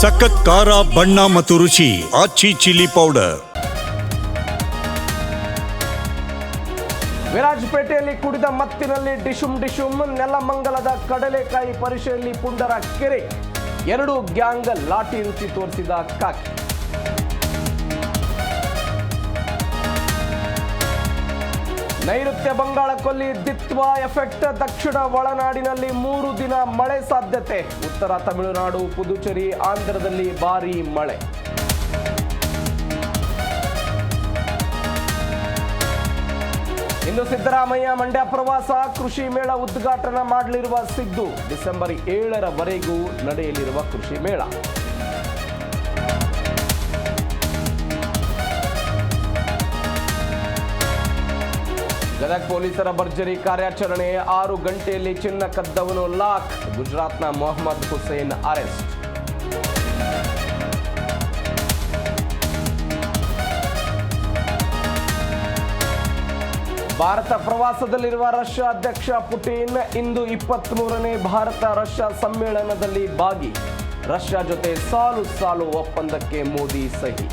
ಸಖತ್ ಖಾರ ಬಣ್ಣ ಮತ್ತು ರುಚಿ ಆಚಿ ಚಿಲ್ಲಿ ಪೌಡರ್. ವಿರಾಜಪೇಟೆಯಲ್ಲಿ ಕುಡಿದ ಮತ್ತಿನಲ್ಲಿ ಡಿಶುಮ್ ನೆಲಮಂಗಲದ ಕಡಲೆಕಾಯಿ ಪರಿಷೆಯಲ್ಲಿ ಪುಂಡರ ಕೆರೆ. 2 ಗ್ಯಾಂಗ್ ಲಾಠಿ ರುಚಿ ತೋರಿಸಿದ ಕಾಕಿ. ನೈಋತ್ಯ ಬಂಗಾಳಕೊಲ್ಲಿ ದಿತ್ವಾ ಎಫೆಕ್ಟ್. ದಕ್ಷಿಣ ಒಳನಾಡಿನಲ್ಲಿ 3 ದಿನ ಮಳೆ ಸಾಧ್ಯತೆ. ಉತ್ತರ ತಮಿಳುನಾಡು, ಪುದುಚೇರಿ, ಆಂಧ್ರದಲ್ಲಿ ಭಾರೀ ಮಳೆ. ಇಂದು ಸಿದ್ದರಾಮಯ್ಯ ಮಂಡ್ಯ ಪ್ರವಾಸ. ಕೃಷಿ ಮೇಳ ಉದ್ಘಾಟನಾ ಮಾಡಲಿರುವ ಸಿದ್ದು. ಡಿಸೆಂಬರ್ 7ರವರೆಗೂ ನಡೆಯಲಿರುವ ಕೃಷಿ ಮೇಳ. ಗದಗ ಪೊಲೀಸರ ಭರ್ಜರಿ ಕಾರ್ಯಾಚರಣೆ. 6 ಗಂಟೆಯಲ್ಲಿ ಚಿನ್ನ ಕದ್ದವನು ಲಾಕ್. ಗುಜರಾತ್ನ ಮೊಹಮ್ಮದ್ ಹುಸೇನ್ ಅರೆಸ್ಟ್. ಭಾರತ ಪ್ರವಾಸದಲ್ಲಿರುವ ರಷ್ಯಾ ಅಧ್ಯಕ್ಷ ಪುಟಿನ್ ಇಂದು 23ನೇ ಭಾರತ ರಷ್ಯಾ ಸಮ್ಮೇಳನದಲ್ಲಿ ಭಾಗಿ. ರಷ್ಯಾ ಜೊತೆ ಸಾಲು ಒಪ್ಪಂದಕ್ಕೆ ಮೋದಿ ಸಹಿ.